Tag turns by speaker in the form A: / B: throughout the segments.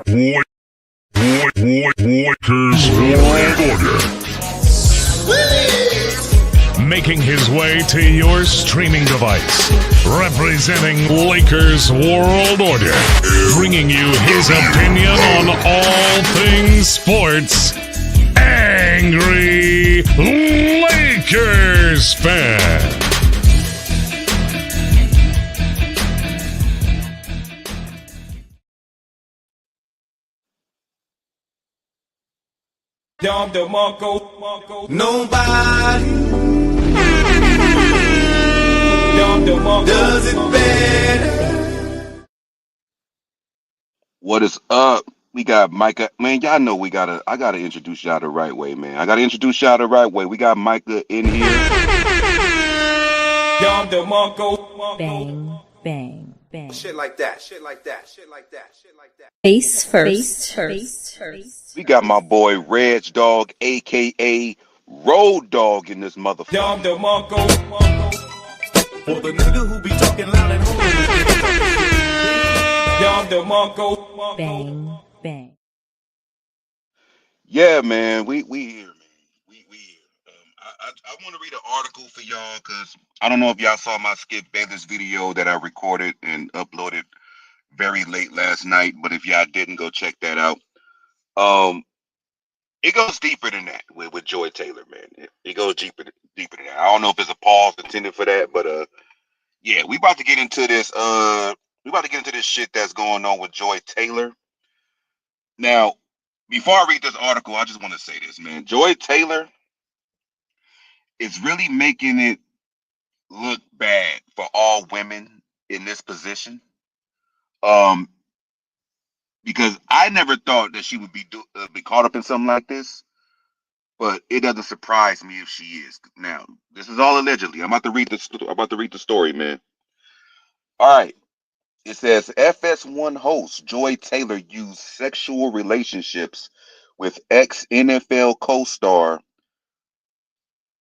A: Lakers World Order. Making his way to your streaming device, representing Lakers World Order, bringing you his opinion on all things sports. Angry Lakers fan.
B: Nobody does it better.
C: What is up? We got Micah. Man, y'all know I gotta introduce y'all the right way, man. I gotta introduce y'all the right way. We got Micah in here.
D: Bang, bang, bang.
B: Shit like that.
D: Face first.
C: We got my boy Reg Dog, aka Road Dog, in this motherfucker.
B: For the nigga who be talking loud and
D: Bang, bang.
C: Yeah, man, we here, man. We here. I want to read an article for y'all because I don't know if y'all saw my Skip Bayless video that I recorded and uploaded very late last night, but if y'all didn't, go check that out. It goes deeper than that with Joy Taylor, man. It goes deeper than that. I don't know if it's a pause intended for that, but yeah, we about to get into this. We about to get into this shit that's going on with Joy Taylor. Now, before I read this article, I just want to say this, man. Joy Taylor is really making it look bad for all women in this position. Because I never thought that she would be caught up in something like this, but it doesn't surprise me if she is. Now, this is all allegedly. I'm about to read the story, man. All right. It says FS1 host Joy Taylor used sexual relationships with ex-NFL co-star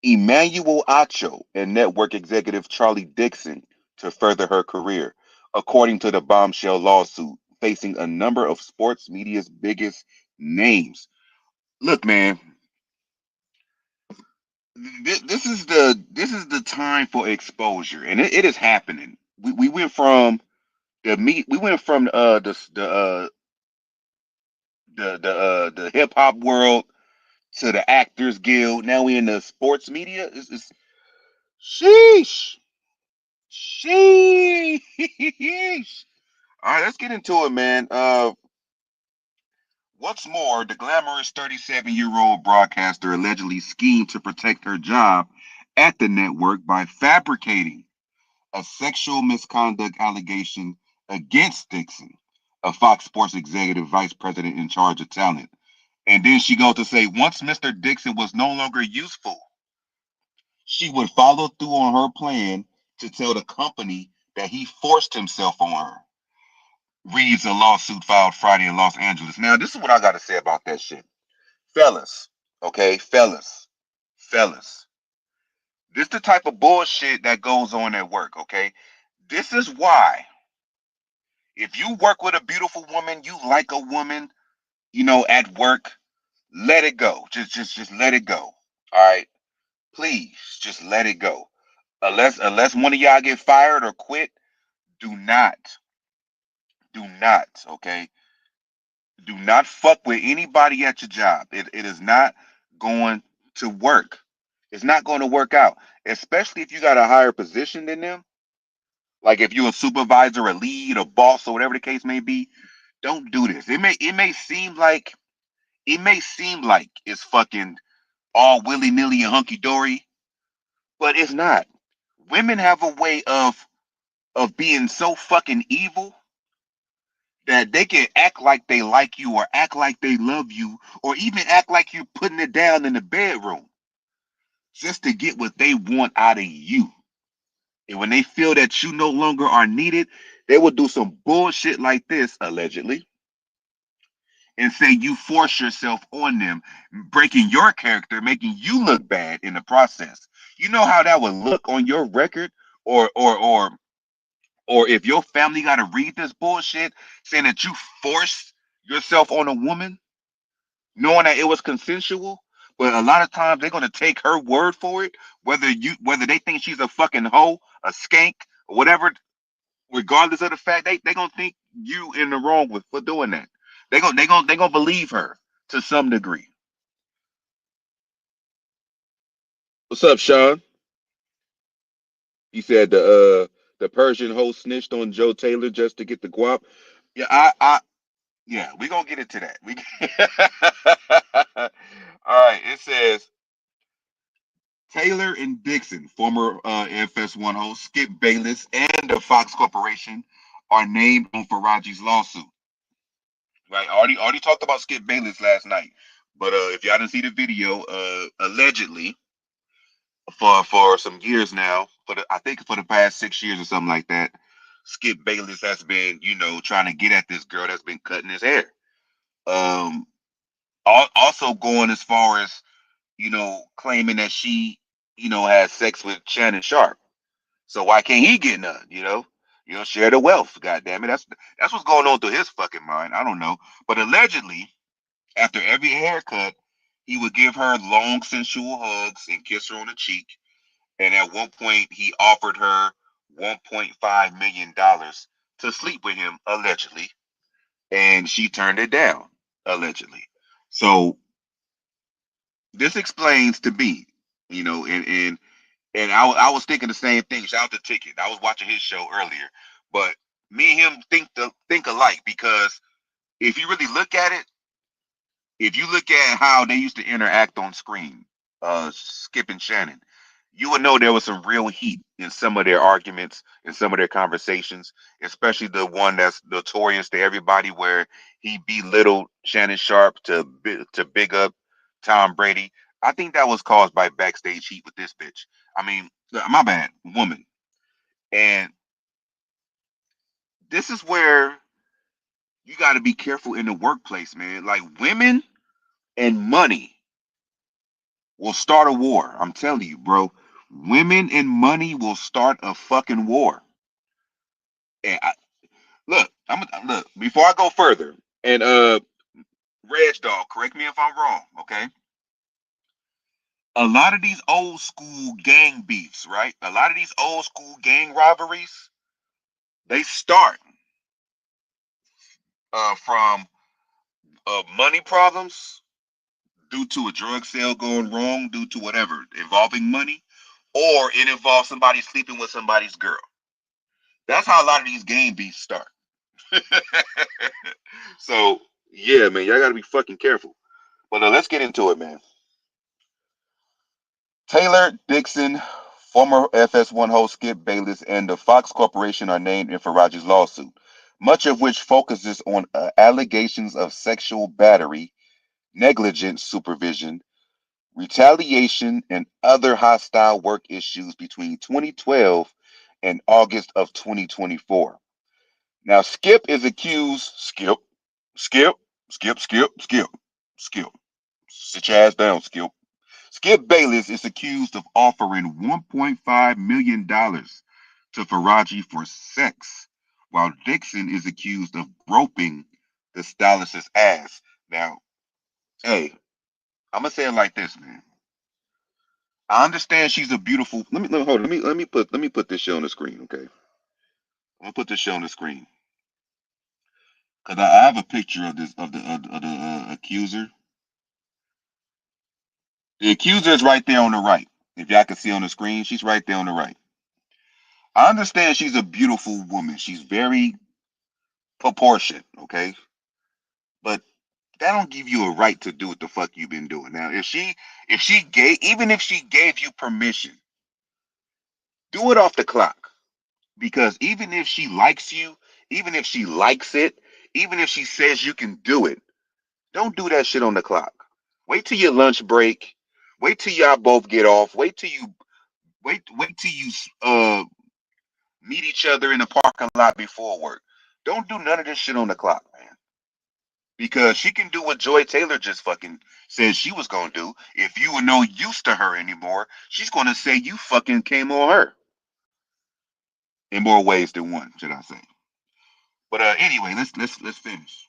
C: Emmanuel Acho and network executive Charlie Dixon to further her career, according to the bombshell lawsuit facing a number of sports media's biggest names. Look, man, this is the time for exposure, and it is happening. We went from the hip hop world to the Actors Guild. Now we in the sports media. It's sheesh. Sheesh. All right, let's get into it, man. What's more, the glamorous 37-year-old broadcaster allegedly schemed to protect her job at the network by fabricating a sexual misconduct allegation against Dixon, a Fox Sports executive vice president in charge of talent. And then she goes to say, once Mr. Dixon was no longer useful, she would follow through on her plan to tell the company that he forced himself on her. Reads a lawsuit filed Friday in Los Angeles. Now, this is what I got to say about that shit. Fellas, okay, fellas. This the type of bullshit that goes on at work, okay? This is why, if you work with a beautiful woman, you like a woman, at work, let it go. Just let it go. All right? Please, just let it go. Unless one of y'all get fired or quit, do not, okay? Do not fuck with anybody at your job. It is not going to work. It's not going to work out, especially if you got a higher position than them. Like if you're a supervisor, a lead, a boss, or whatever the case may be. Don't do this. It may seem like it's fucking all willy-nilly and hunky-dory, but it's not. Women have a way of being so fucking evil that they can act like they like you or act like they love you or even act like you're putting it down in the bedroom just to get what they want out of you. And when they feel that you no longer are needed, they will do some bullshit like this, allegedly, and say you force yourself on them, breaking your character, making you look bad in the process. You know how that would look on your record, or if your family got to read this bullshit saying that you forced yourself on a woman, knowing that it was consensual. But a lot of times they're gonna take her word for it, whether they think she's a fucking hoe, a skank, or whatever. Regardless of the fact, they gonna think you in the wrong with for doing that. They gonna believe her to some degree. What's up, Sean? He said the Persian host snitched on Joe Taylor just to get the guap. Yeah, yeah, we gonna get into that. All right. It says Taylor and Dixon, former FS1 host Skip Bayless, and the Fox Corporation are named on Faraji's lawsuit. Right. Already talked about Skip Bayless last night, but if y'all didn't see the video, allegedly for some years now, I think for the past 6 years or something like that, Skip Bayless has been, trying to get at this girl that's been cutting his hair. Um, also going as far as claiming that she, has sex with Shannon Sharp. So why can't he get none? Share the wealth. God damn it, that's what's going on through his fucking mind. I don't know, but allegedly, after every haircut, he would give her long, sensual hugs and kiss her on the cheek. And at one point, he offered her $1.5 million to sleep with him, allegedly, and she turned it down, allegedly. So this explains to me, and I was thinking the same thing. Shout out to Ticket. I was watching his show earlier, but me and him think alike, because if you really look at it, if you look at how they used to interact on screen, Skip and Shannon, you would know there was some real heat in some of their arguments, in some of their conversations, especially the one that's notorious to everybody, where he belittled Shannon Sharp to big up Tom Brady. I think that was caused by backstage heat with this bitch. I mean, my bad, woman. And this is where you got to be careful in the workplace, man. Like, women and money will start a war. I'm telling you, bro. Women and money will start a fucking war. And look, before I go further, and Reg Dog, correct me if I'm wrong, okay? A lot of these old school gang beefs, right? A lot of these old school gang rivalries, they start from money problems due to a drug sale going wrong, due to whatever involving money, or it involves somebody sleeping with somebody's girl. That's how a lot of these game beefs start. So yeah, man, y'all gotta be fucking careful. But let's get into it, man. Taylor, Dixon, former FS1 host Skip Bayless, and the Fox Corporation are named in Faraji's lawsuit, much of which focuses on allegations of sexual battery, negligent supervision, retaliation, and other hostile work issues between 2012 and August of 2024. Now, Skip is accused. Skip, Skip. Sit your ass down, Skip. Skip Bayless is accused of offering $1.5 million to Faraji for sex, while Dixon is accused of groping the stylist's ass. Now, hey, I'm gonna say it like this, man. I understand she's a beautiful. Hold on. Let me put this shit on the screen, okay? I'm gonna put this shit on the screen because I have a picture of this of the accuser. The accuser is right there on the right. If y'all can see on the screen, she's right there on the right. I understand she's a beautiful woman. She's very proportioned, okay? But that don't give you a right to do what the fuck you've been doing. Now, even if she gave you permission, do it off the clock. Because even if she likes you, even if she likes it, even if she says you can do it, don't do that shit on the clock. Wait till your lunch break. Wait till y'all both get off. Wait till you meet each other in the parking lot before work. Don't do none of this shit on the clock, man. Because she can do what Joy Taylor just fucking said she was gonna do. If you were no use to her anymore, she's gonna say you fucking came on her. In more ways than one, should I say. But anyway, let's finish.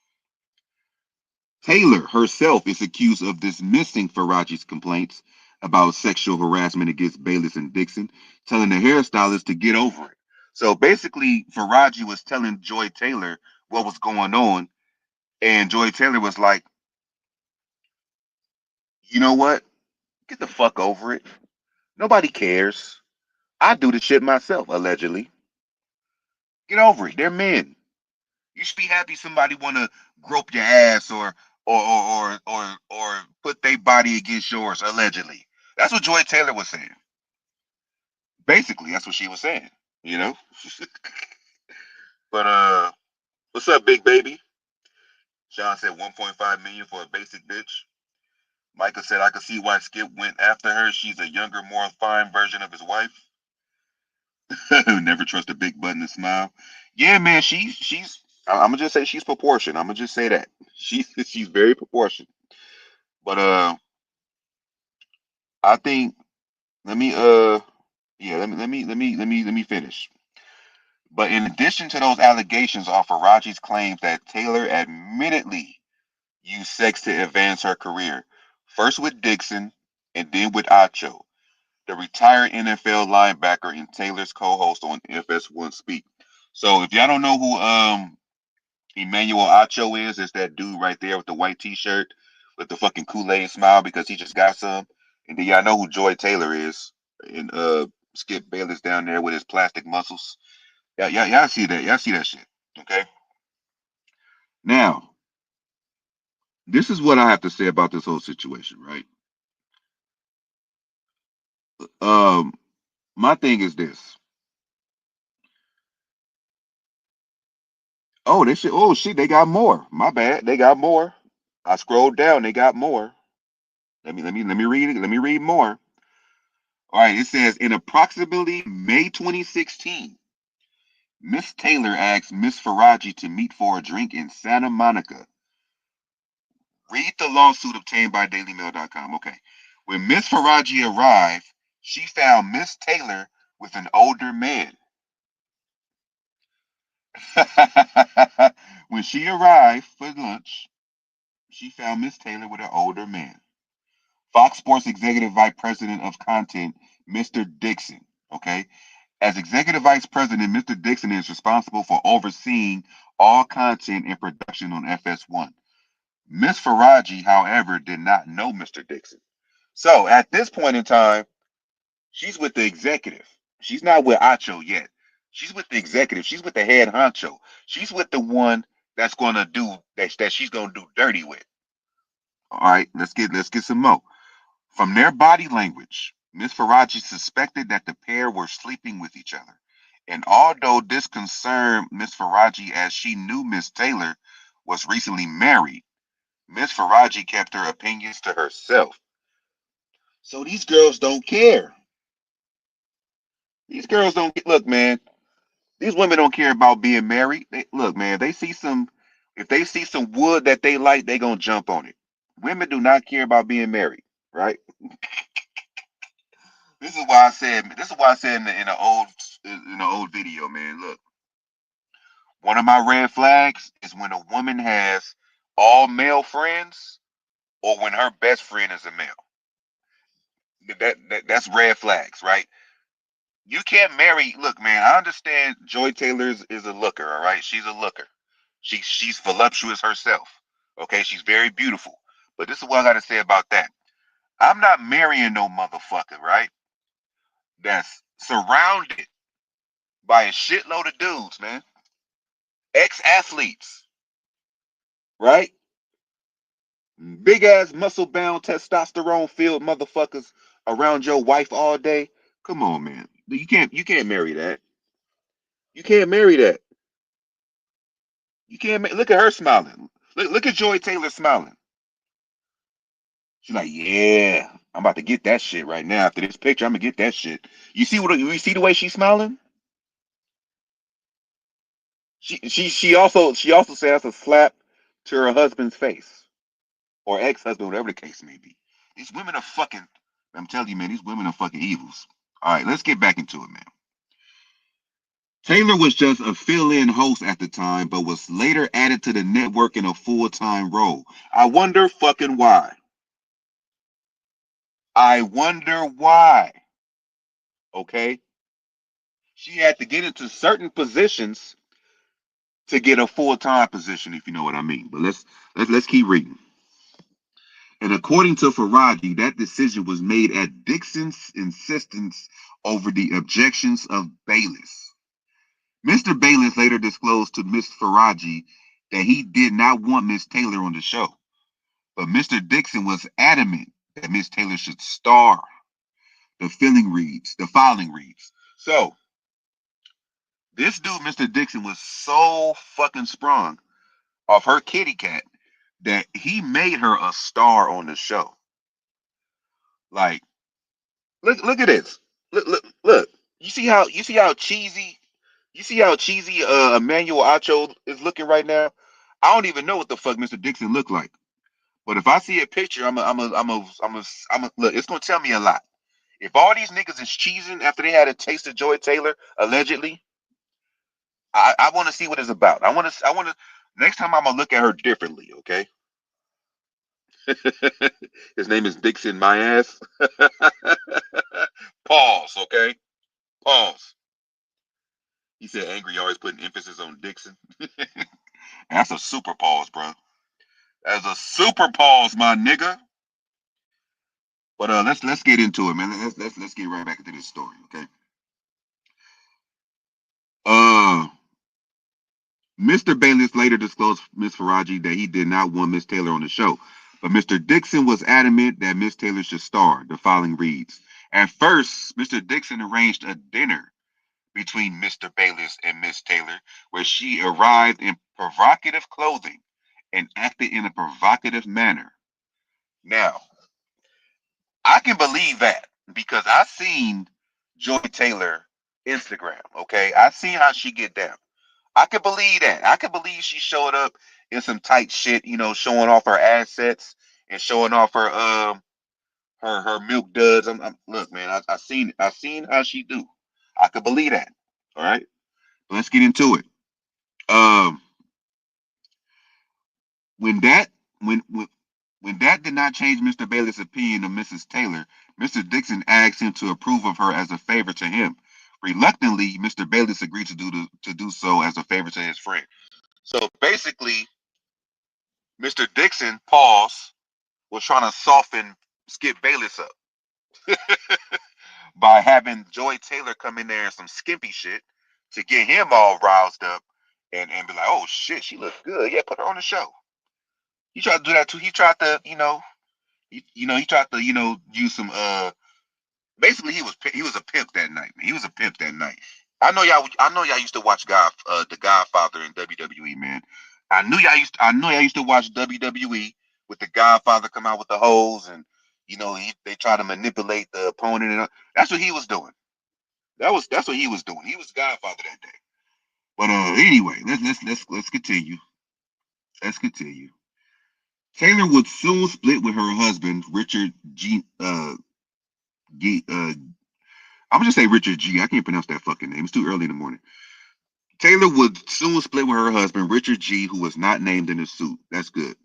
C: Taylor herself is accused of dismissing Faraji's complaints about sexual harassment against Bayless and Dixon, telling the hairstylist to get over it. So basically, Faraji was telling Joy Taylor what was going on, and Joy Taylor was like, you know what? Get the fuck over it. Nobody cares. I do the shit myself, allegedly. Get over it. They're men. You should be happy somebody want to grope your ass or put their body against yours, allegedly. That's what Joy Taylor was saying. Basically, that's what she was saying. You know. But what's up, big baby? Sean said 1.5 million for a basic bitch. Micah said I could see why Skip went after her. She's a younger, more fine version of his wife. Never trust a big button to smile. Yeah, man, she's. I'm gonna just say she's proportioned. I'm gonna just say that she's very proportioned. But I think let me yeah let me finish. But in addition to those allegations are Faraji's claims that Taylor admittedly used sex to advance her career, first with Dixon and then with Acho, the retired NFL linebacker and Taylor's co-host on FS1 Speak. So if y'all don't know who Emmanuel Acho is, it's that dude right there with the white t-shirt with the fucking Kool-Aid smile because he just got some. And then y'all know who Joy Taylor is. And Skip Bayless down there with his plastic muscles. Y'all see that. Y'all see that shit. Okay. Now, this is what I have to say about this whole situation, right? Um, my thing is this. Oh, they shit. Oh shit, they got more. My bad. They got more. I scrolled down, they got more. Let me read it. Let me read more. All right, it says in approximately May 2016, Miss Taylor asked Miss Faraji to meet for a drink in Santa Monica. Read the lawsuit obtained by DailyMail.com. Okay. When Miss Faraji arrived, she found Miss Taylor with an older man. When she arrived for lunch, she found Miss Taylor with an older man. Fox Sports Executive Vice President of Content, Mr. Dixon. Okay. As Executive Vice President, Mr. Dixon is responsible for overseeing all content and production on FS1. Miss Faraji, however, did not know Mr. Dixon. So at this point in time, she's with the executive. She's not with Acho yet. She's with the executive. She's with the head honcho. She's with the one that's gonna do that she's gonna do dirty with. All right, let's get some more. From their body language, Miss Faraji suspected that the pair were sleeping with each other. And although this concerned Miss Faraji as she knew Miss Taylor was recently married, Miss Faraji kept her opinions to herself. So these girls don't care. These girls don't look, man. These women don't care about being married. Look, man, they see some if they see some wood that they like, they gonna jump on it. Women do not care about being married, right? This is why I said in the old video, man. Look, one of my red flags is when a woman has all male friends or when her best friend is a male. That's red flags, right? You can't marry. Look, man, I understand Joy Taylor is a looker, all right? She's a looker. She's voluptuous herself. Okay, she's very beautiful. But this is what I gotta say about that. I'm not marrying no motherfucker, right? That's surrounded by a shitload of dudes, man. Ex-athletes, right? Big ass muscle bound testosterone filled motherfuckers around your wife all day. Come on, man. You can't marry that. You can't marry that. You can't look at her smiling. Look at Joy Taylor smiling. She's like, yeah, I'm about to get that shit right now. After this picture, I'm gonna get that shit. You see the way she's smiling? She also says a slap to her husband's face or ex-husband, whatever the case may be. These women are fucking. I'm telling you, man, these women are fucking evils. All right, let's get back into it, man. Taylor was just a fill-in host at the time, but was later added to the network in a full-time role. I wonder fucking why. I wonder why. Okay, she had to get into certain positions to get a full-time position, if you know what I mean. But let's keep reading. And according to Faraji, that decision was made at Dixon's insistence over the objections of Bayless. Mr. Bayless later disclosed to Miss Faraji that he did not want Miss Taylor on the show, but Mr. Dixon was adamant that Miss Taylor should star. The filing reads. So this dude, Mr. Dixon, was so fucking sprung off her kitty cat that he made her a star on the show. Like, look at this. Look. You see how cheesy Emmanuel Acho is looking right now? I don't even know what the fuck Mr. Dixon looked like. But if I see a picture, look, it's gonna tell me a lot. If all these niggas is cheesing after they had a taste of Joy Taylor, allegedly, I want to see what it's about. I want to. Next time I'm gonna look at her differently. Okay. His name is Dixon. My ass. Pause. Okay. Pause. He said angry, always putting emphasis on Dixon. That's a super pause, bro. That's a super pause, my nigga. But let's get into it, man. Let's get right back into this story, okay? Uh, Mr. Bayless later disclosed Miss Faraji that he did not want Miss Taylor on the show, but Mr. Dixon was adamant that Miss Taylor should star. The following reads: At first, Mr. Dixon arranged a dinner between Mr. Bayless and Miss Taylor, where she arrived in provocative clothing and acted in a provocative manner. Now, I can believe that because I seen Joy Taylor Instagram. Okay, I seen how she get down. I could believe that. I could believe she showed up in some tight shit, showing off her assets and showing off her milk duds. Look, man, I seen how she do. I could believe that. All right, let's get into it. Um, when that when that did not change Mr. Bayless' opinion of Mrs. Taylor, Mr. Dixon asked him to approve of her as a favor to him. Reluctantly, Mr. Bayless agreed to do so as a favor to his friend. So basically, Mr. Dixon, pause, was trying to soften Skip Bayless up by having Joy Taylor come in there in some skimpy shit to get him all roused up and be like, oh shit, she looks good. Yeah, put her on the show. He tried to do that too. He tried to, he tried to, use some basically he was a pimp that night, man. He was a pimp that night. I know y'all used to watch the Godfather in WWE, man. I know y'all used to watch WWE with the Godfather come out with the hose and they try to manipulate the opponent and that's what he was doing. That's what he was doing. He was Godfather that day. But anyway, let's continue. Let's continue. Taylor would soon split with her husband, Richard G. I'm gonna just say Richard G. I can't pronounce that fucking name. It's too early in the morning. Taylor would soon split with her husband, Richard G., who was not named in the suit. That's good.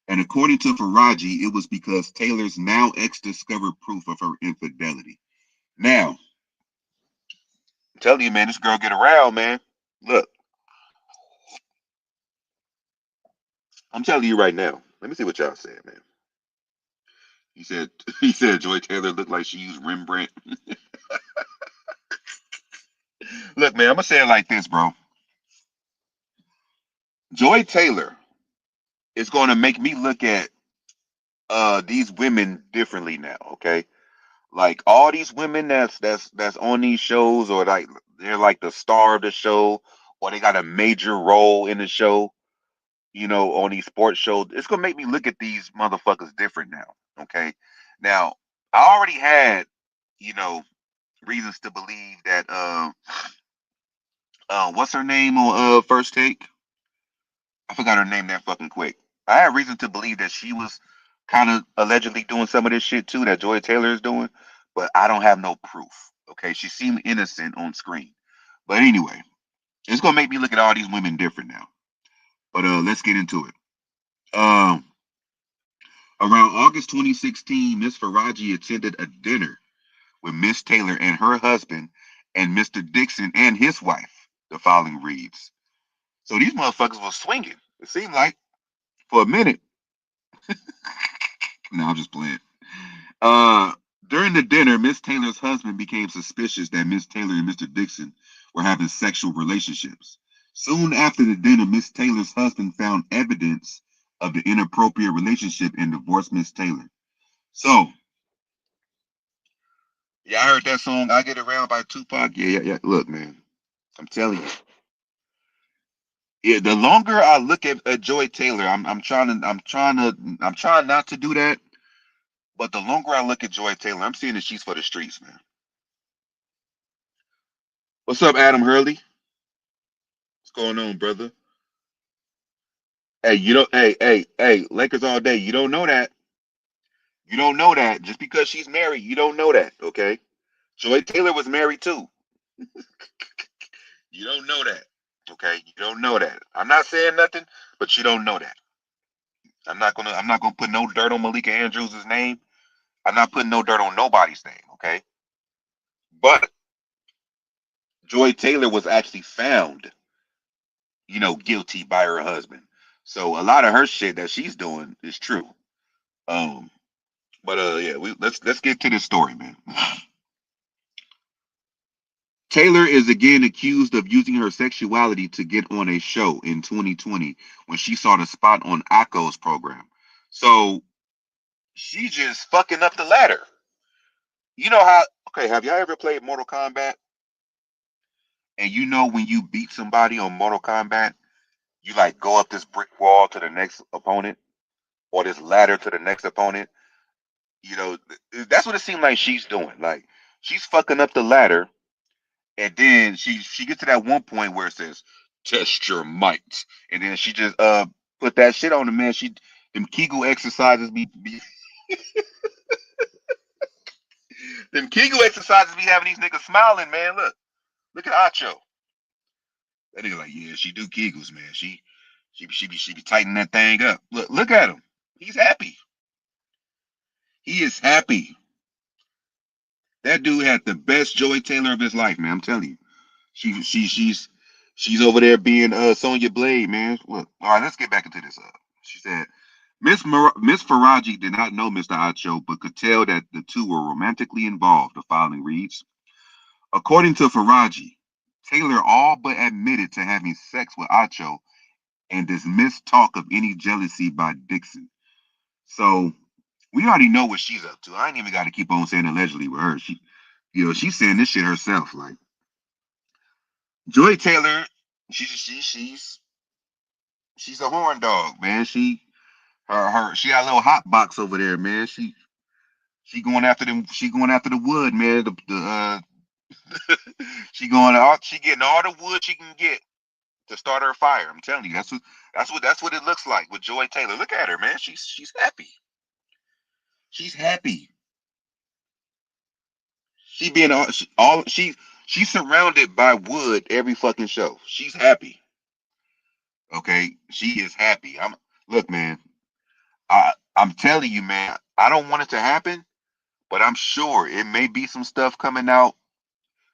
C: And according to Faraji, it was because Taylor's now ex discovered proof of her infidelity. Now, I'm telling you, man, this girl get around, man. Look, I'm telling you right now. Let me see what y'all said, man. He said he said Joy Taylor looked like she used Rembrandt. Look, man, I'm gonna say it like this, bro. Joy Taylor is gonna make me look at these women differently now, okay? Like all these women that's on these shows or like they're like the star of the show or they got a major role in the show, on these sports shows. It's gonna make me look at these motherfuckers different now. Okay. Now, I already had, you know, reasons to believe that what's her name on first take? I forgot her name that fucking quick. I had reason to believe that she was kind of allegedly doing some of this shit too that Joy Taylor is doing, but I don't have no proof. Okay, she seemed innocent on screen. But anyway, it's gonna make me look at all these women different now. But let's get into it. Um, Around August 2016, Miss Faraji attended a dinner with Miss Taylor and her husband and Mr. Dixon and his wife. The following reads. So these motherfuckers was swinging. It seemed like for a minute. No, I'm just playing. Uh, During the dinner, Miss Taylor's husband became suspicious that Miss Taylor and Mr. Dixon were having sexual relationships. Soon after the dinner, Miss Taylor's husband found evidence of the inappropriate relationship and divorced Miss Taylor. So, yeah, I heard that song "I Get Around" by Tupac. Yeah. Look, man, I'm telling you. Yeah, the longer I look at Joy Taylor, I'm trying not to do that. But the longer I look at Joy Taylor, I'm seeing that she's for the streets, man. What's up, Adam Hurley? What's going on, brother? Hey, you don't. Hey, Lakers all day. You don't know that. You don't know that. Just because she's married, you don't know that. Okay. Joy Taylor was married too. You don't know that. Okay. You don't know that. I'm not saying nothing, but you don't know that. I'm not gonna put no dirt on Malika Andrews' name. I'm not putting no dirt on nobody's name. Okay. But Joy Taylor was actually found, guilty by her husband. So a lot of her shit that she's doing is true. Um, but yeah, let's get to this story, man. Taylor is again accused of using her sexuality to get on a show in 2020 when she saw the spot on Akko's program. So she just fucking up the ladder. You know how? Okay, have y'all ever played Mortal Kombat? And you know when you beat somebody on Mortal Kombat, you like go up this brick wall to the next opponent or this ladder to the next opponent. That's what it seemed like she's doing. Like she's fucking up the ladder, and then she gets to that one point where it says test your might, and then she just put that shit on the man. She them Kegel exercises be them Kegel exercises be having these niggas smiling, man. Look at Acho. That nigga like, yeah, she do Kegels, man. She be tightening that thing up. Look at him. He's happy. He is happy. That dude had the best Joey Taylor of his life, man. I'm telling you. She's over there being Sonya Blade, man. Look, all right, let's get back into this. She said Miss Faraji did not know Mr. Acho, but could tell that the two were romantically involved. The following reads: according to Faraji, Taylor all but admitted to having sex with Acho and dismissed talk of any jealousy by Dixon. So we already know what she's up to. I ain't even got to keep on saying allegedly with her. She's saying this shit herself. Like Joy Taylor, she's a horn dog, man. She got a little hot box over there, man. She going after them. She going after the wood, man. She getting all the wood she can get to start her fire. I'm telling you, that's what it looks like with Joy Taylor. Look at her, man. She's happy. She's happy. She being she's surrounded by wood every fucking show. She's happy. Okay, she is happy. Look, man. I'm telling you, man. I don't want it to happen, but I'm sure it may be some stuff coming out,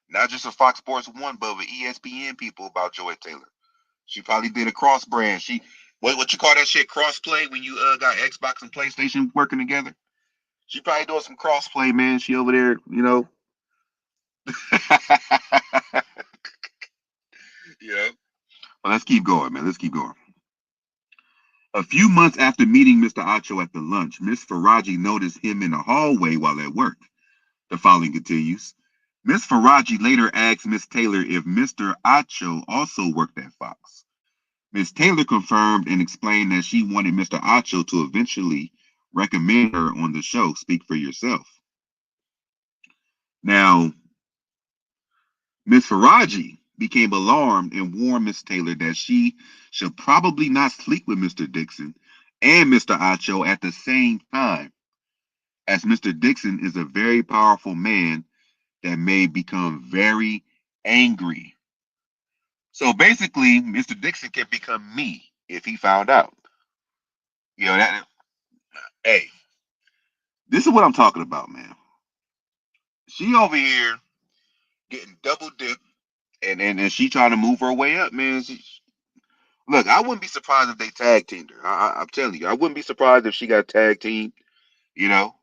C: not just of Fox Sports One, but with ESPN people about Joy Taylor. She probably did a cross brand. What you call that shit cross play when you got Xbox and PlayStation working together? She probably doing some cross play, man. She over there, yeah. Well, let's keep going, man. Let's keep going. A few months after meeting Mr. Acho at the lunch, Miss Faraji noticed him in the hallway while at work. The following continues. Miss Faraji later asked Miss Taylor if Mr. Acho also worked at Fox. Miss Taylor confirmed and explained that she wanted Mr. Acho to eventually recommend her on the show Speak for Yourself. Now, Miss Faraji became alarmed and warned Miss Taylor that she should probably not sleep with Mr. Dixon and Mr. Acho at the same time, as Mr. Dixon is a very powerful man that may become very angry So basically, Mr. Dixon can become me if he found out. You know that. Hey, this is what I'm talking about, man. She over here getting double dipped, and she trying to move her way up, man. Look, I wouldn't be surprised if they tag teamed her. I'm telling you, I wouldn't be surprised if she got tag teamed. You know,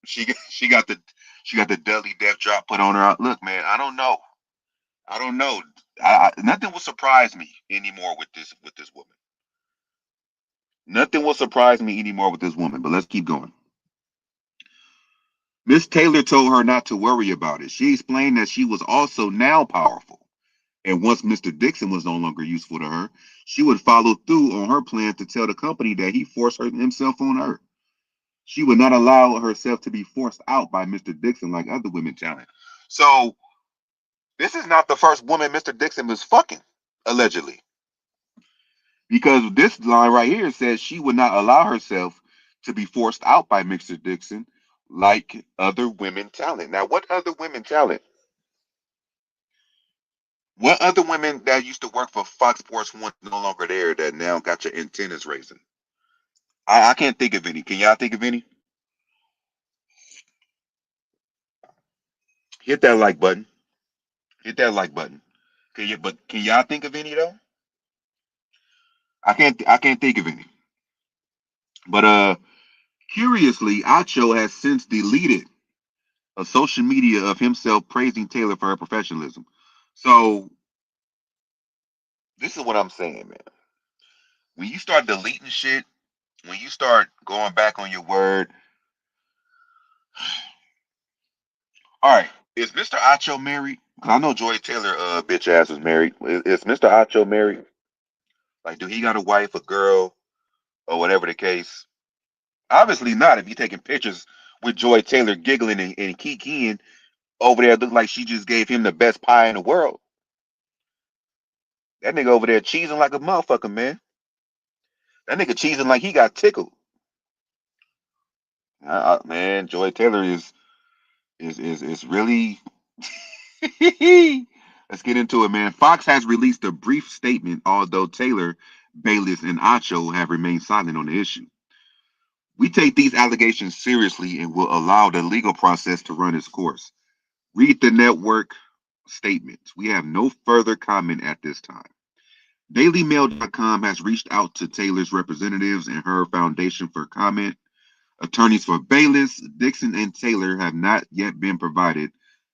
C: she got the Dudley Death Drop put on her. Look, man, I don't know. I don't know. Nothing will surprise me anymore with this woman. Nothing will surprise me anymore with this woman. But let's keep going. Miss Taylor told her not to worry about it. She explained that she was also now powerful. And once Mr. Dixon was no longer useful to her, she would follow through on her plan to tell the company that he forced himself on her. She would not allow herself to be forced out by Mr. Dixon like other women talent. So this is not the first woman Mr. Dixon was fucking, allegedly. Because this line right here says she would not allow herself to be forced out by Mr. Dixon like other women talent. Now, what other women talent? What other women that used to work for Fox Sports 1 no longer there that now got your antennas raising? I can't think of any. Can y'all think of any? Hit that like button. Hit that like button. Can y'all think of any though? I can't think of any. But curiously, Acho has since deleted a social media of himself praising Taylor for her professionalism. So this is what I'm saying, man. When you start deleting shit, when you start going back on your word, all right. Is Mr. Acho married? 'Cause I know Joy Taylor, bitch ass, was married. Is Mr. Acho married? Like, do he got a wife, a girl, or whatever the case? Obviously not. If you taking pictures with Joy Taylor giggling and kikiing over there, look like she just gave him the best pie in the world. That nigga over there cheesing like a motherfucker, man. That nigga cheesing like he got tickled. Man, Joy Taylor is really. Let's get into it, man. Fox has released a brief statement, although Taylor, Bayless, and Acho have remained silent on the issue. We take these allegations seriously and will allow the legal process to run its course. Read the network statement. We have no further comment at this time. DailyMail.com has reached out to Taylor's representatives and her foundation for comment. Attorneys for Bayless, Dixon, and Taylor have not yet been provided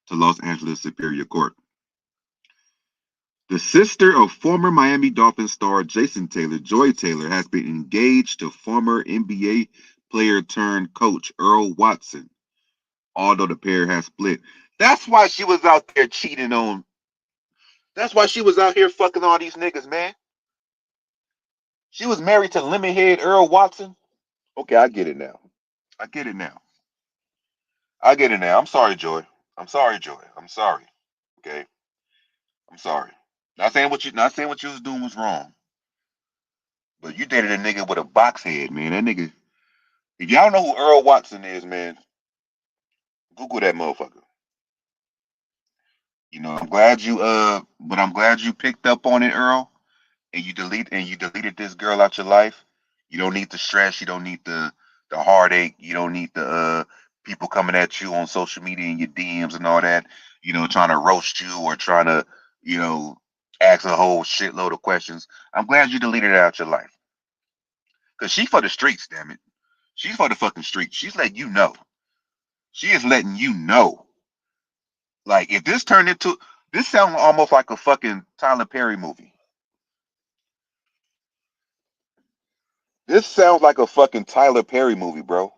C: to Los Angeles Superior Court. The sister of former Miami Dolphins star Jason Taylor, Joy Taylor, has been engaged to former NBA player turned coach Earl Watson, although the pair has split. That's why she was out there cheating on. That's why she was out here fucking all these niggas, man. She was married to Lemonhead Earl Watson. Okay, I get it now. I get it now. I get it now. I'm sorry, Joy. I'm sorry, Joy. I'm sorry. Okay, I'm sorry. Not saying what you was doing was wrong, but you dated a nigga with a box head, man. That nigga. If y'all know who Earl Watson is, man, Google that motherfucker. I'm glad you picked up on it, Earl, and you deleted this girl out your life. You don't need the stress, you don't need the heartache, you don't need the people coming at you on social media and your DMs and all that, trying to roast you or trying to, you know, ask a whole shitload of questions. I'm glad you deleted it out your life. Cause she for the streets, damn it. She's for the fucking streets. She's letting you know. She is letting you know. Like if this sounds almost like a fucking Tyler Perry movie. This sounds like a fucking Tyler Perry movie, bro.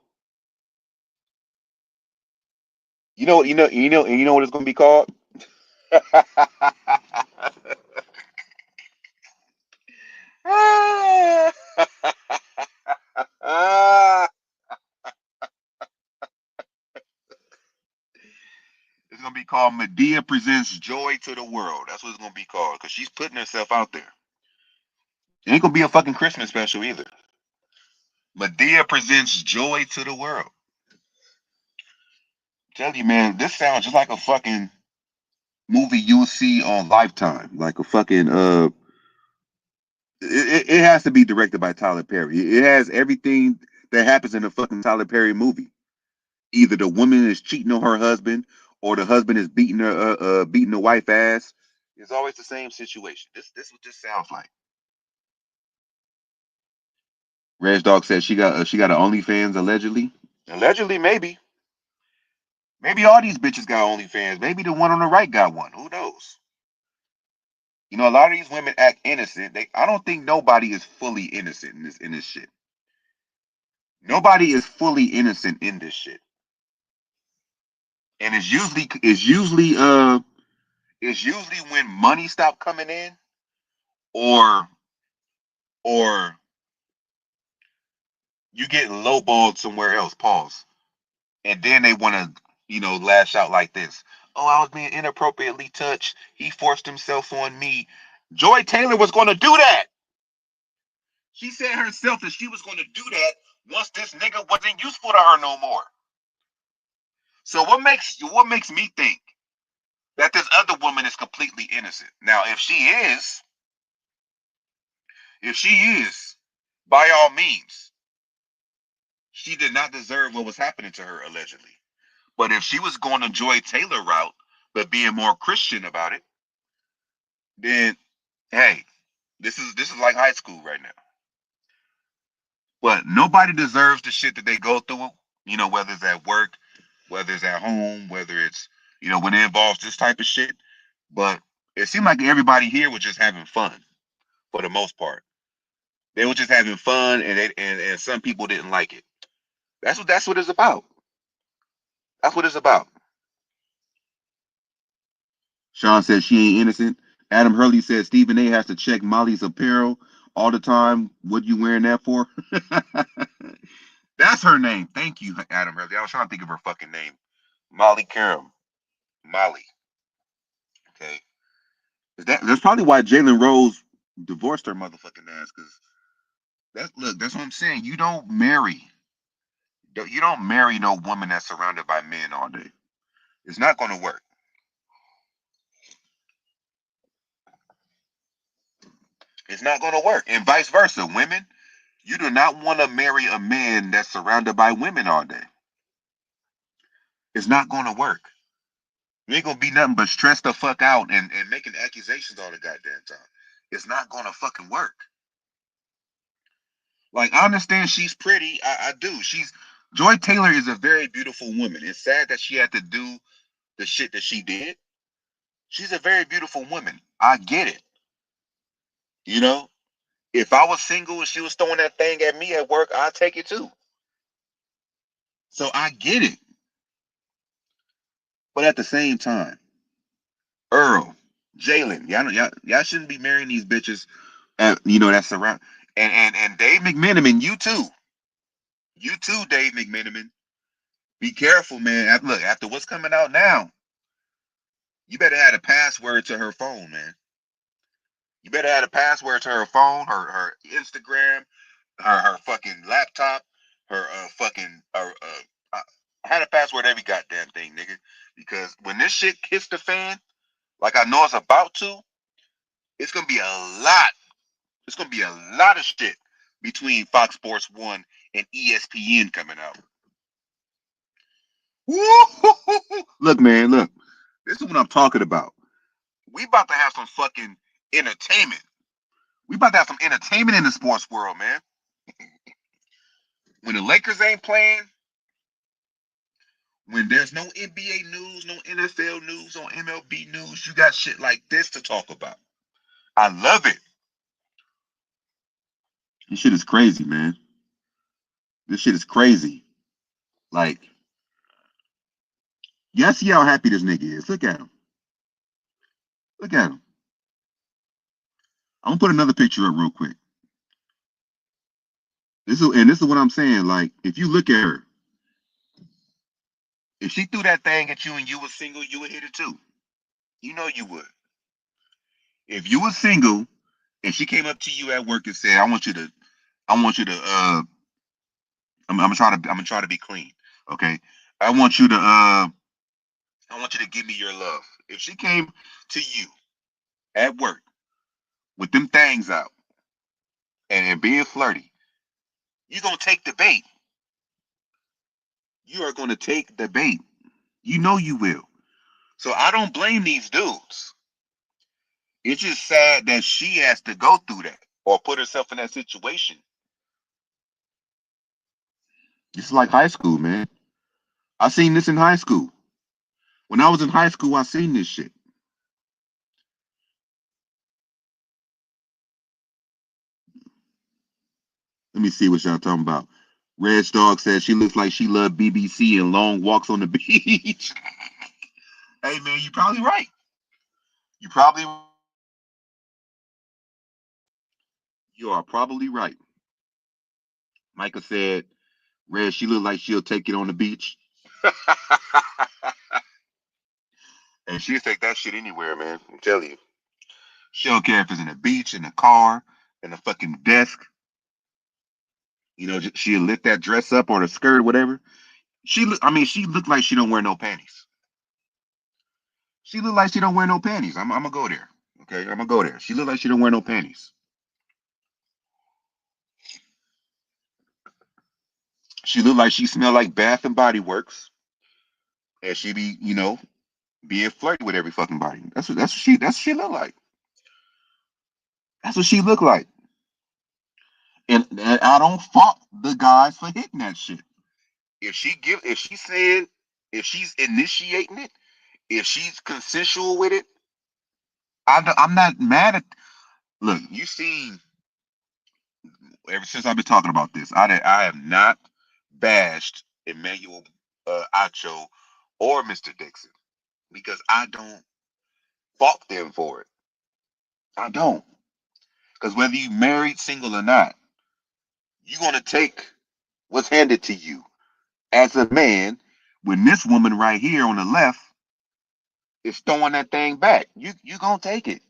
C: You know what it's gonna be called? It's gonna be called Medea Presents Joy to the World. That's what it's gonna be called, because she's putting herself out there. It ain't gonna be a fucking Christmas special either. Medea presents joy to the world. Tell you, man, this sounds just like a fucking movie you'll see on Lifetime, like a fucking it has to be directed by Tyler Perry. It has everything that happens in a fucking Tyler Perry movie. Either the woman is cheating on her husband, or the husband is beating the wife ass. It's always the same situation. This what this sounds like. Reg Dog said she got an OnlyFans allegedly. Allegedly, maybe all these bitches got OnlyFans. Maybe the one on the right got one. Who knows? You know, a lot of these women act innocent. I don't think nobody is fully innocent in this shit. Nobody is fully innocent in this shit. And it's usually when money stop coming in, or or you get lowballed somewhere else. Pause. And then they want to, lash out like this. Oh, I was being inappropriately touched. He forced himself on me. Joy Taylor was going to do that. She said herself that she was going to do that once this nigga wasn't useful to her no more. So what makes me think that this other woman is completely innocent? Now, if she is, by all means, she did not deserve what was happening to her allegedly. But if she was going to Joy Taylor route, but being more Christian about it, then hey, this is like high school right now. But nobody deserves the shit that they go through. Whether it's at work, whether it's at home, whether it's when it involves this type of shit. But it seemed like everybody here was just having fun for the most part. They were just having fun, and some people didn't like it. That's what it's about. That's what it's about. Sean says she ain't innocent. Adam Hurley says Stephen A has to check Molly's apparel all the time. What you wearing that for? That's her name. Thank you, Adam Hurley. I was trying to think of her fucking name. Molly Karam. Molly. Okay. That's probably why Jalen Rose divorced her motherfucking ass. Because that's what I'm saying. You don't marry no woman that's surrounded by men all day. It's not going to work. It's not going to work. And vice versa. Women, you do not want to marry a man that's surrounded by women all day. It's not going to work. You ain't going to be nothing but stressed the fuck out and making accusations all the goddamn time. It's not going to fucking work. Like, I understand she's pretty. I do. Joy Taylor is a very beautiful woman. It's sad that she had to do the shit that she did. She's a very beautiful woman. I get it. You know, if I was single and she was throwing that thing at me at work, I'd take it too. So I get it. But at the same time, Earl, Jalen, y'all shouldn't be marrying these bitches. That's around. And Dave McMenamin, you too, Dave McMenamin. Be careful, man. Look, after what's coming out now, you better have a password to her phone, man. You better have a password to her phone, her Instagram, her fucking laptop, her fucking I had a password to every goddamn thing, nigga. Because when this shit hits the fan, like I know it's about to, it's gonna be a lot. It's gonna be a lot of shit between Fox Sports One and ESPN coming out. Look, man, look. This is what I'm talking about. We about to have some fucking entertainment. We about to have some entertainment in the sports world, man. When the Lakers ain't playing, when there's no NBA news, no NFL news, no MLB news, you got shit like this to talk about. I love it. This shit is crazy, man. This shit is crazy. Like, y'all see how happy this nigga is. Look at him. Look at him. I'm gonna put another picture up real quick. This is what I'm saying. Like, if you look at her, if she threw that thing at you and you were single, you would hit it too. You know you would. If you were single and she came up to you at work and said, I'm gonna try to be clean. Okay. I want you to I want you to give me your love. If she came to you at work with them things out and being flirty, you're gonna take the bait. You are gonna take the bait. You know you will. So I don't blame these dudes. It's just sad that she has to go through that or put herself in that situation. It's like high school, man. I seen this in high school. When I was in high school, I seen this shit. Let me see what y'all talking about. Red Dog says she looks like she loved BBC and long walks on the beach. Hey man, you probably right. You are probably right. Micah said, Red, she look like she'll take it on the beach. And she'll take that shit anywhere, man. I'm telling you. She don't care if it's in the beach, in the car, in the fucking desk. You know, she'll lift that dress up or the skirt, or whatever. She looked like she don't wear no panties. She look like she don't wear no panties. I'm gonna go there. Okay, I'm gonna go there. She look like she don't wear no panties. She look like she smell like Bath and Body Works, and she be, being flirty with every fucking body. That's what she look like. That's what she look like. And I don't fault the guys for hitting that shit. If she's initiating it, if she's consensual with it, I'm not mad at. Look, you seen ever since I've been talking about this, I have not bashed Emmanuel Acho or Mr. Dixon because I don't fault them for it. I don't. Because whether you married, single or not, you're gonna take what's handed to you as a man. When this woman right here on the left is throwing that thing back, you gonna take it.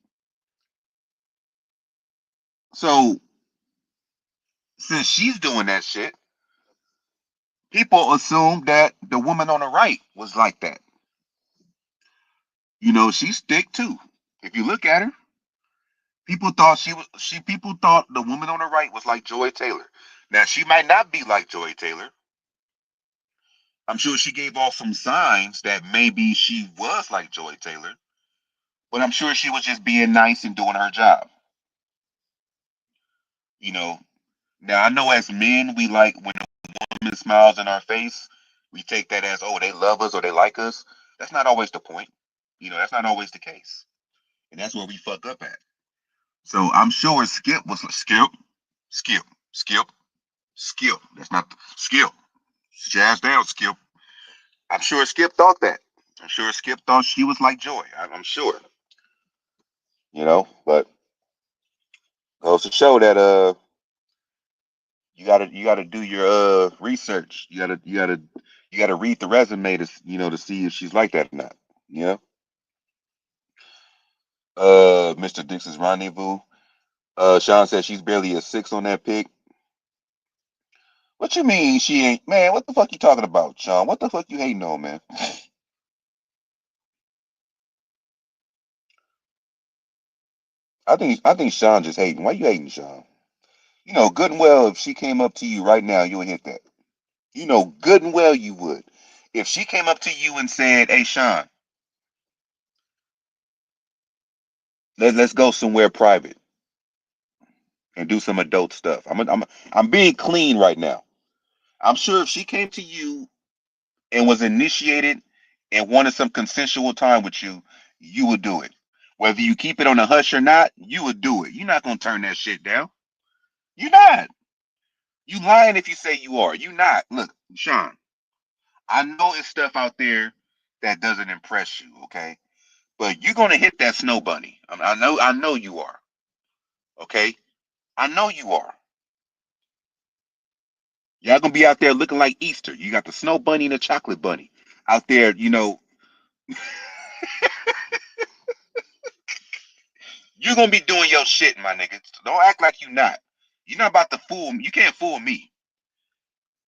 C: So since she's doing that shit, people assume that the woman on the right was like that. She's thick too. If you look at her, people thought the woman on the right was like Joy Taylor. Now she might not be like Joy Taylor. I'm sure she gave off some signs that maybe she was like Joy Taylor, but I'm sure she was just being nice and doing her job. You know. Now I know as men we like when a woman smiles in our face, we take that as, oh, they love us or they like us. That's not always the point. That's not always the case. And that's where we fuck up at. So I'm sure Skip was like, Skip, Skip, Skip. That's not Skip. Jazz down, Skip. I'm sure Skip thought that. I'm sure Skip thought she was like Joy. I'm sure. But goes to show that you gotta do your research. You gotta read the resume to see if she's like that or not. You know. Mr. Dixon's rendezvous. Sean said she's barely a 6 on that pick. What you mean she ain't, man? What the fuck you talking about, Sean? What the fuck you hating on, man? I think Sean just hating. Why you hating, Sean? You know good and well if she came up to you right now, you would hit that. You know good and well you would. If she came up to you and said, "Hey, Sean, let's go somewhere private and do some adult stuff." I'm being clean right now. I'm sure if she came to you and was initiated and wanted some consensual time with you, you would do it. Whether you keep it on a hush or not, you would do it. You're not gonna turn that shit down. You're not. You lying if you say you are. You not. Look, Sean, I know it's stuff out there that doesn't impress you, okay? But you're gonna hit that snow bunny. I know you are. Okay? I know you are. Y'all gonna be out there looking like Easter. You got the snow bunny and the chocolate bunny out there, you're gonna be doing your shit, my nigga. Don't act like you not. You're not about to fool me. You can't fool me.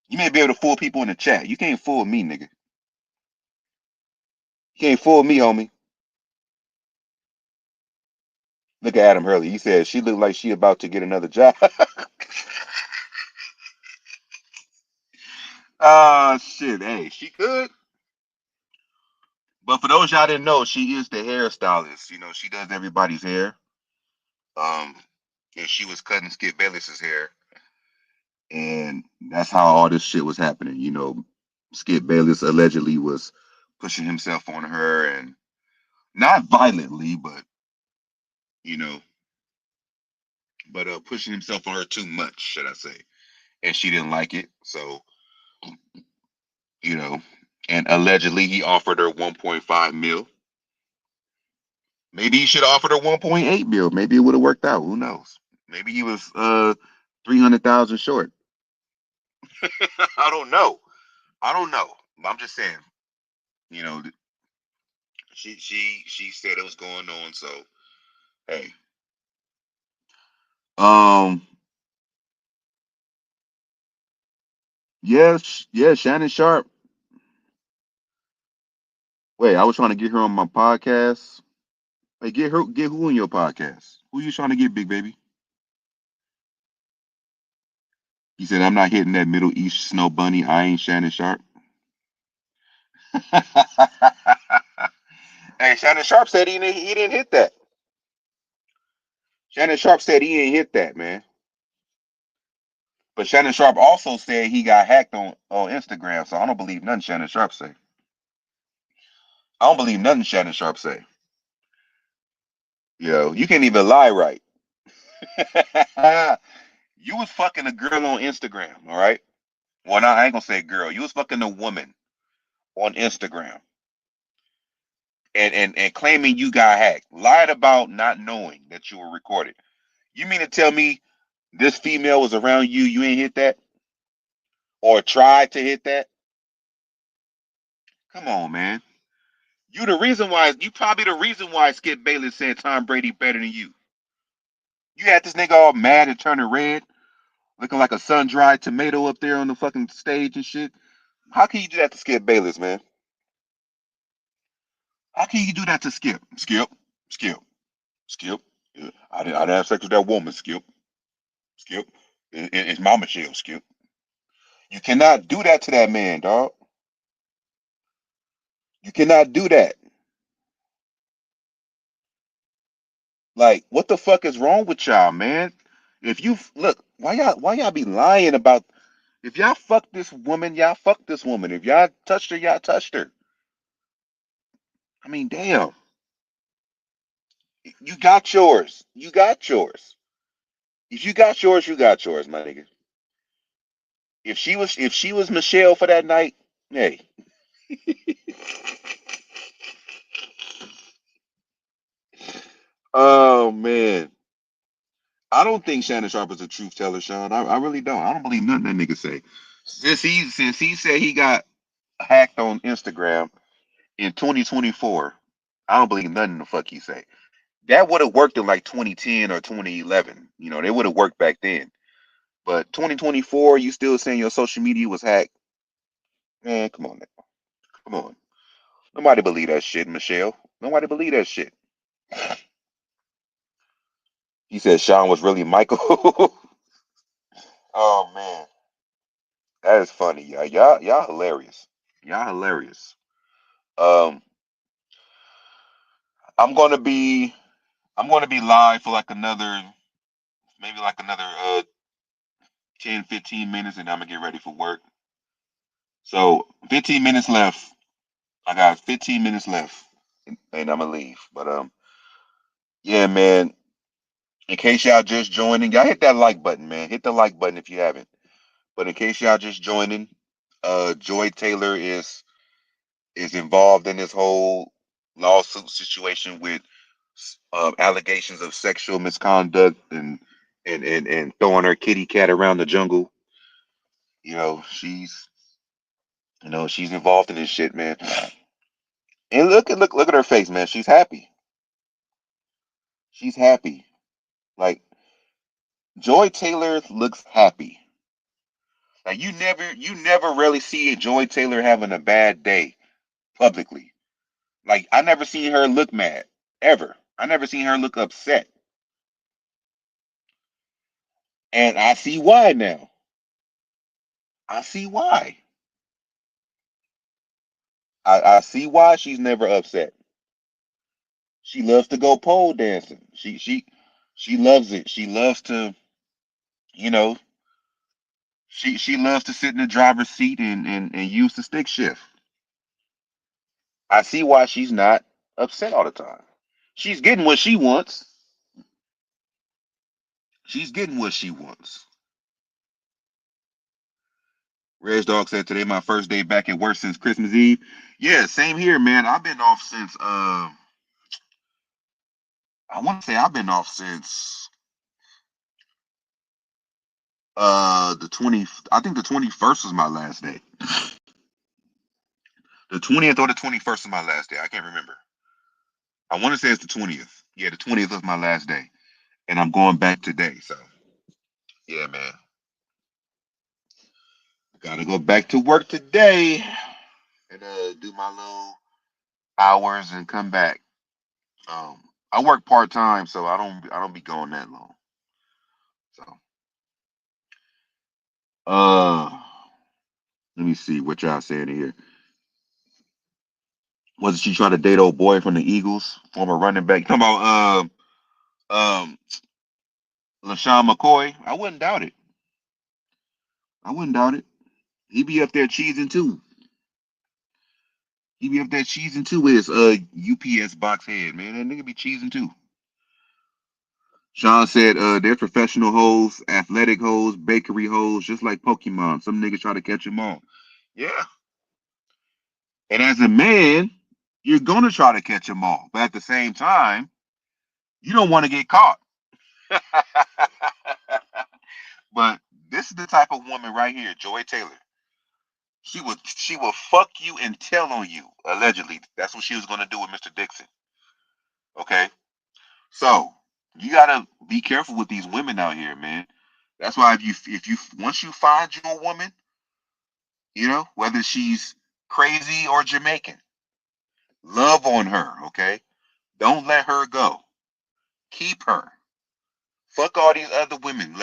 C: You may be able to fool people in the chat. You can't fool me, nigga. You can't fool me, homie. Look at Adam Hurley. He said she looked like she about to get another job. Ah, shit. Hey, she could. But for those y'all didn't know, she is the hairstylist. You know, she does everybody's hair. Um, and she was cutting Skip Bayless's hair, and that's how all this shit was happening. You know, Skip Bayless allegedly was pushing himself on her, and not violently, but you know, pushing himself on her too much, should I say? And she didn't like it, so you know, and allegedly he offered her 1.5 mil. Maybe he should have offered her 1.8 mil. Maybe it would have worked out. Who knows? Maybe he was 300,000 short. I don't know. I don't know. I'm just saying. You know, she said it was going on. So hey, um, yes, yeah, Shannon Sharp. Wait, I was trying to get her on my podcast. Hey, get who on your podcast? Who you trying to get, big baby? He said, I'm not hitting that Middle East snow bunny. I ain't Shannon Sharp. Hey, Shannon Sharp said he didn't hit that. Shannon Sharp said he didn't hit that, man. But Shannon Sharp also said he got hacked on Instagram, so I don't believe nothing Shannon Sharp say. I don't believe nothing Shannon Sharp say. You can't even lie right. You was fucking a girl on Instagram, all right? Well, no, I ain't gonna say girl. You was fucking a woman on Instagram and claiming you got hacked. Lied about not knowing that you were recorded. You mean to tell me this female was around you, you ain't hit that? Or tried to hit that? Come on, man. You probably the reason why Skip Bayless said Tom Brady better than you. You had this nigga all mad and turning red, looking like a sun-dried tomato up there on the fucking stage and shit. How can you do that to Skip Bayless, man? How can you do that to Skip? Skip, Skip. Yeah, I didn't have sex with that woman, Skip. Skip. It's Mama Michelle, Skip. You cannot do that to that man, dog. You cannot do that. Like, what the fuck is wrong with y'all, man? If you look, why y'all be lying about if y'all fuck this woman, y'all fuck this woman. If y'all touched her, y'all touched her. I mean, damn. You got yours. You got yours. If you got yours, you got yours, my nigga. If she was Michelle for that night, hey. Oh man. I don't think Shannon Sharp is a truth teller, Sean. I really don't. I don't believe nothing that nigga say. Since he said he got hacked on Instagram in 2024, I don't believe nothing the fuck he say. That would have worked in like 2010 or 2011. You know, they would have worked back then. But 2024, you still saying your social media was hacked? Man, come on now. Come on. Nobody believe that shit, Michelle. Nobody believe that shit. He said Sean was really Michael. Oh man, that is funny, y'all. Y'all hilarious. Y'all hilarious. Um, I'm gonna be I'm gonna be live for like another maybe like another 10, 15 minutes, and I'm gonna get ready for work. So 15 minutes left. I got 15 minutes left, and I'm gonna leave. But yeah, man. In case y'all just joining, y'all hit that like button, man. Hit the like button if you haven't. But in case y'all just joining, Joy Taylor is involved in this whole lawsuit situation with allegations of sexual misconduct and throwing her kitty cat around the jungle. You know, she's involved in this shit, man. And look at her face, man. She's happy. She's happy. Like Joy Taylor looks happy. Like you never really see Joy Taylor having a bad day publicly. Like I never seen her look mad ever. I never seen her look upset, and I see why now. I see why. I see why she's never upset. She loves to go pole dancing. She loves it. She loves to, you know, she loves to sit in the driver's seat and use the stick shift. I see why she's not upset all the time. She's getting what she wants. She's getting what she wants. Reg Dog said today my first day back at work since Christmas Eve. Yeah, same here, man. I've been off since I want to say I've been off since the 20, I think the 21st was my last day. The 20th or the 21st is my last day. I can't remember. I want to say it's the 20th. Yeah, the 20th was my last day. And I'm going back today. So yeah, man. Gotta go back to work today and do my little hours and come back. I work part time, so I don't be going that long. So uh let me see what y'all saying here. Wasn't she trying to date old boy from the Eagles, former running back? Talking about LaShawn McCoy. I wouldn't doubt it. I wouldn't doubt it. He be up there cheesing too. He be up there cheesing too with his UPS box head, man. That nigga be cheesing too. Sean said they're professional hoes, athletic hoes, bakery hoes, just like Pokemon. Some niggas try to catch them all. Yeah. And as a man, you're gonna try to catch them all. But at the same time, you don't want to get caught. But this is the type of woman right here, Joy Taylor. She will fuck you and tell on you. Allegedly, that's what she was gonna do with Mr. Dixon. Okay, so you gotta be careful with these women out here, man. That's why if you once you find you a woman, whether she's crazy or Jamaican, love on her. Okay, don't let her go. Keep her. Fuck all these other women.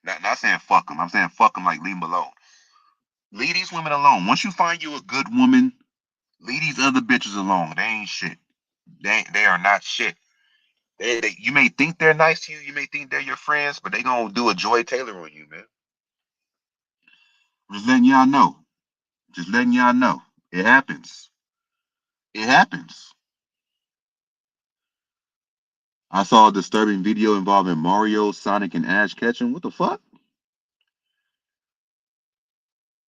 C: Not saying fuck them. I'm saying fuck them like leave them alone. Leave these women alone. Once you find you a good woman, leave these other bitches alone. They ain't shit. They are not shit. You may think they're nice to you. You may think they're your friends, but they gonna do a Joy Taylor on you, man. Just letting y'all know. Just letting y'all know. It happens. It happens. I saw a disturbing video involving Mario, Sonic, and Ash Ketchum. What the fuck?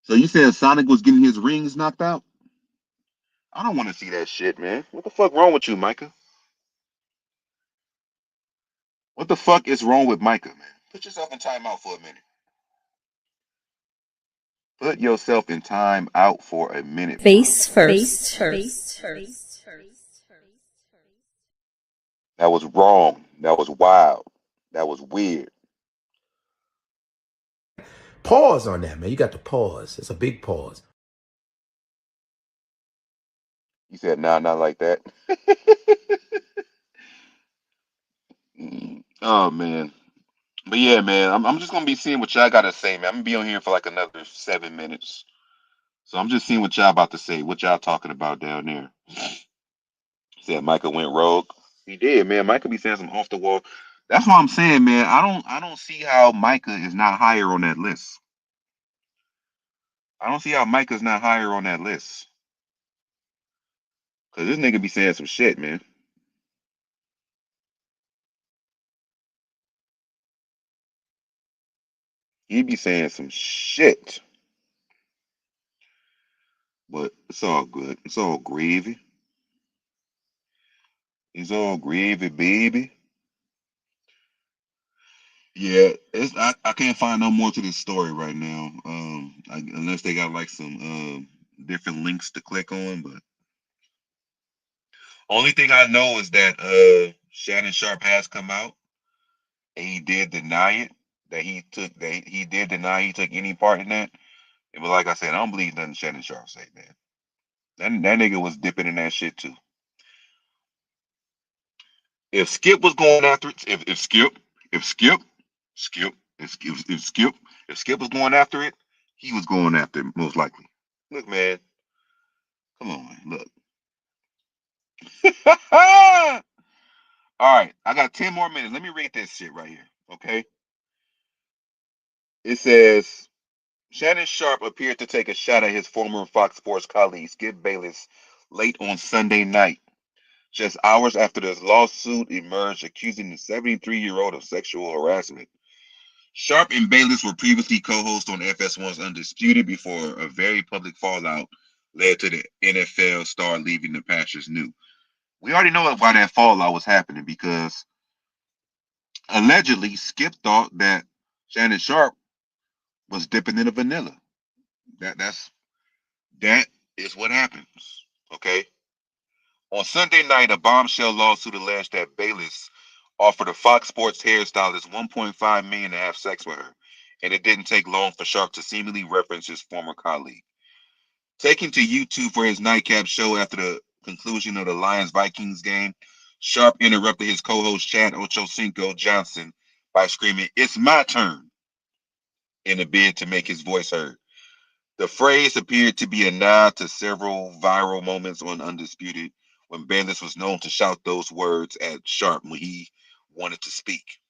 C: So you said Sonic was getting his rings knocked out? I don't want to see that shit, man. What the fuck wrong with you, Micah? What the fuck is wrong with Micah, man? Put yourself in timeout for a minute. Put yourself in time out for a minute, bro.
D: Face first.
C: That was wrong. That was wild. That was weird.
E: Pause on that, man. You got to pause. It's a big pause.
C: He said, nah, not like that. Oh, man. But yeah, man, I'm just going to be seeing what y'all got to say, man. I'm going to be on here for like another 7 minutes. So I'm just seeing what y'all about to say, what y'all talking about down there. Said Micah went rogue. He did, man. Micah be saying some off the wall. That's what I'm saying, man. I don't see how Micah is not higher on that list. I don't see how Micah's not higher on that list. Cause this nigga be saying some shit, man. He be saying some shit. But it's all good. It's all gravy. It's all gravy, baby. Yeah, I can't find no more to this story right now. Unless they got like some different links to click on, but only thing I know is that Shannon Sharp has come out and he did deny it. He did deny he took any part in that. But like I said, I don't believe nothing Shannon Sharp say, man. That nigga was dipping in that shit too. If Skip was going after it, if Skip, if Skip, Skip, if Skip, if Skip, if Skip was going after it, he was going after it most likely. Look, man, come on, man, look. All right, I got 10 more minutes. Let me read this shit right here. Okay. It says Shannon Sharp appeared to take a shot at his former Fox Sports colleague Skip Bayless late on Sunday night, just hours after the lawsuit emerged accusing the 73-year-old of sexual harassment. Sharp and Bayless were previously co-hosts on FS1's Undisputed before a very public fallout led to the NFL star leaving the pastures new. We already know why that fallout was happening because allegedly Skip thought that Shannon Sharp was dipping in the vanilla. That is what happens. Okay. On Sunday night, a bombshell lawsuit alleged that Bayless offered a Fox Sports hairstylist $1.5 million to have sex with her, and it didn't take long for Sharp to seemingly reference his former colleague. Taking to YouTube for his nightcap show after the conclusion of the Lions-Vikings game, Sharp interrupted his co-host Chad Ochocinco Johnson by screaming, "It's my turn," in a bid to make his voice heard. The phrase appeared to be a nod to several viral moments on Undisputed when Bayless was known to shout those words at Sharp when he wanted to speak.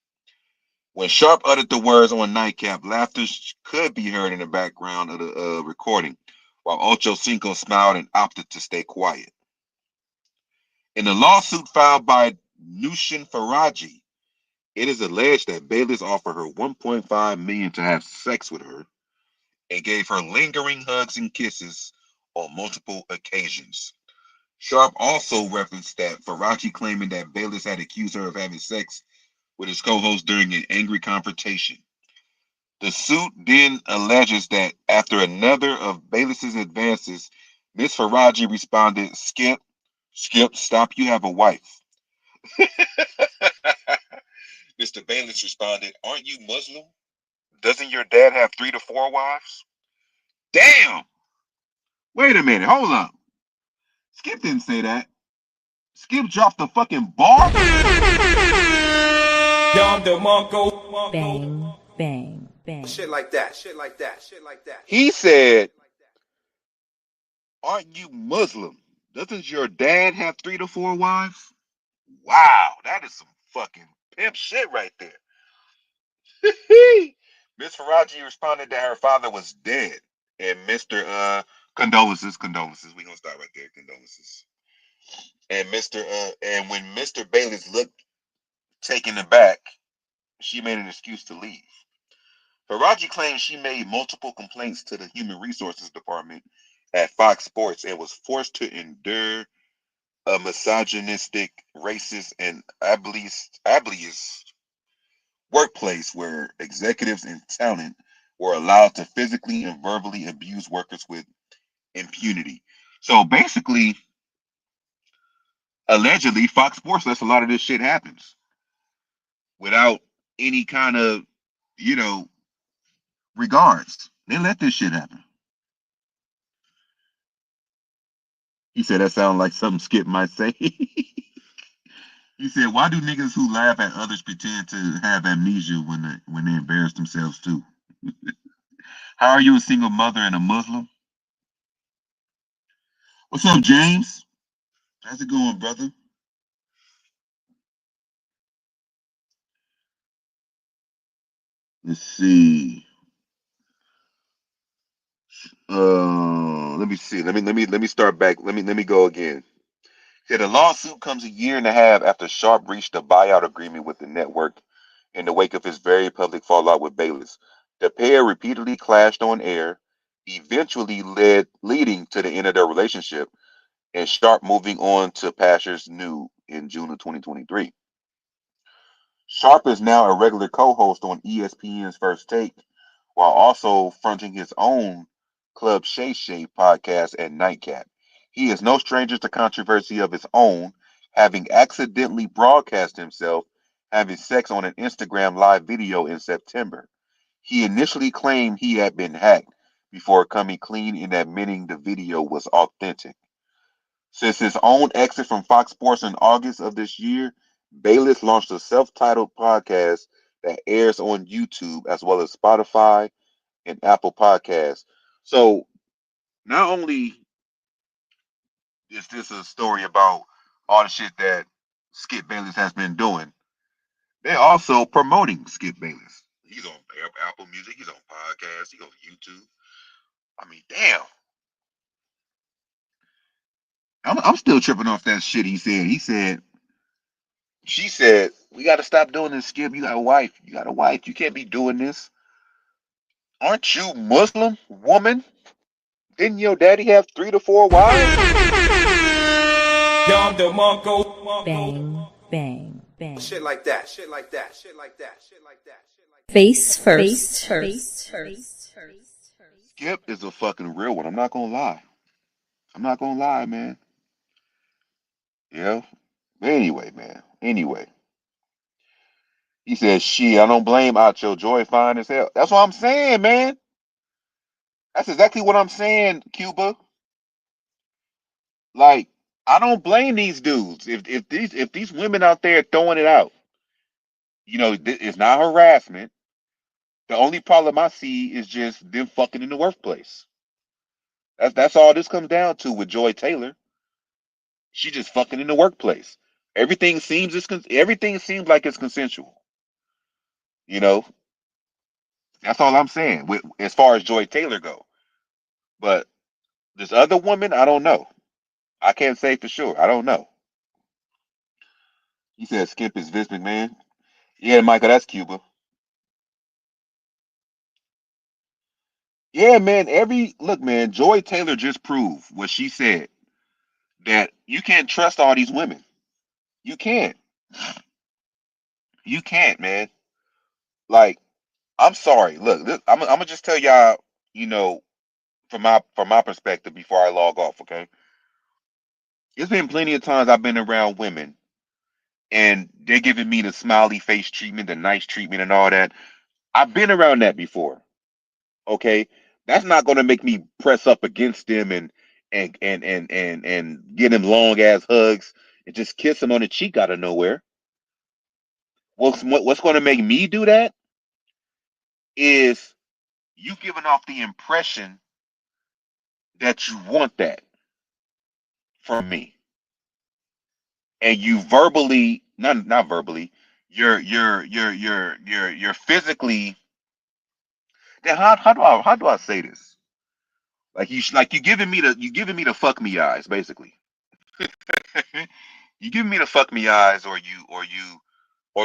C: When Sharp uttered the words on Nightcap, laughter could be heard in the background of the recording, while Ocho Cinco smiled and opted to stay quiet. In a lawsuit filed by Nushin Faraji, it is alleged that Bayless offered her $1.5 million to have sex with her and gave her lingering hugs and kisses on multiple occasions. Sharp also referenced that Faraji claiming that Bayless had accused her of having sex with his co-host during an angry confrontation. The suit then alleges that after another of Bayless's advances, Miss Faraji responded, Skip, stop, you have a wife." Mr. Bayless responded, "Aren't you Muslim? Doesn't your dad have 3 to 4 wives?" Damn! Wait a minute, hold up. Skip didn't say that. Skip dropped the fucking bar?
D: Bang, bang, bang.
E: Shit like that. Shit like that. Shit like that.
C: He said, "Aren't you Muslim? Doesn't your dad have 3 to 4 wives?" Wow, that is some fucking pimp shit right there. Miss Faraji responded that her father was dead. And Mr. Condolences. We gonna start right there. Condolences. And and when Mr. Bayless looked taken aback, she made an excuse to leave. Faraji claims she made multiple complaints to the Human Resources Department at Fox Sports and was forced to endure a misogynistic, racist, and ableist workplace where executives and talent were allowed to physically and verbally abuse workers with impunity. So basically, allegedly, Fox Sports lets a lot of this shit happens without any kind of, you know, regards. They let this shit happen. He said that sounded like something Skip might say. He said, "Why do niggas who laugh at others pretend to have amnesia when they embarrass themselves too?" How are you a single mother and a Muslim? What's up, James? How's it going, brother? Let's see. Let me see. Let me start back. Let me go again. Yeah, the lawsuit comes a year and a half after Sharp reached a buyout agreement with the network in the wake of his very public fallout with Bayless. The pair repeatedly clashed on air, eventually leading to the end of their relationship, and Sharp moving on to pastures new in June of 2023. Sharp is now a regular co-host on ESPN's First Take, while also fronting his own Club Shay Shay podcast at Nightcap. He is no stranger to controversy of his own, having accidentally broadcast himself having sex on an Instagram live video in September. He initially claimed he had been hacked before coming clean in admitting the video was authentic. Since his own exit from Fox Sports in August of this year, Bayless launched a self-titled podcast that airs on YouTube as well as Spotify and Apple Podcasts. So not only is this a story about all the shit that Skip Bayless has been doing, they're also promoting Skip Bayless. He's on Apple Music, he's on podcasts, he's on YouTube. I mean, damn. I'm still tripping off that shit he said. She said, we got to stop doing this, Skip. You got a wife. You got a wife. You can't be doing this. Aren't you Muslim, woman? Didn't your daddy have 3 to 4 wives?
D: Bang, bang, bang.
E: Shit like that. Shit like that. Shit like that. Shit like that. Shit like that.
D: Face first. Face first.
C: Skip is a fucking real one. I'm not gonna lie. I'm not gonna lie, man. Yeah. But anyway, man. Anyway. He says, I don't blame Acho. Joy fine as hell. That's what I'm saying, man. That's exactly what I'm saying, Cuba. Like, I don't blame these dudes. If these women out there throwing it out, it's not harassment. The only problem I see is just them fucking in the workplace. That's all this comes down to with Joy Taylor. She just fucking in the workplace. Everything seems like it's consensual. You know, that's all I'm saying. As far as Joy Taylor go, but this other woman, I don't know. I can't say for sure. I don't know. He said Skip is Vince McMahon. Yeah, Michael, that's Cuba. Yeah, man. Look, man. Joy Taylor just proved what she said, that you can't trust all these women. You can't. You can't, man. Like, I'm sorry. Look, I'm gonna just tell y'all, you know, from my perspective before I log off. Okay, there's been plenty of times I've been around women and they're giving me the smiley face treatment, the nice treatment, and all that. I've been around that before. Okay, that's not gonna make me press up against them and get them long ass hugs and just kiss them on the cheek out of nowhere. What's going to make me do that is you giving off the impression that you want that from me, and you verbally, not verbally, you're physically. Then how do I say this? You giving me the fuck me eyes, basically. You giving me the fuck me eyes, or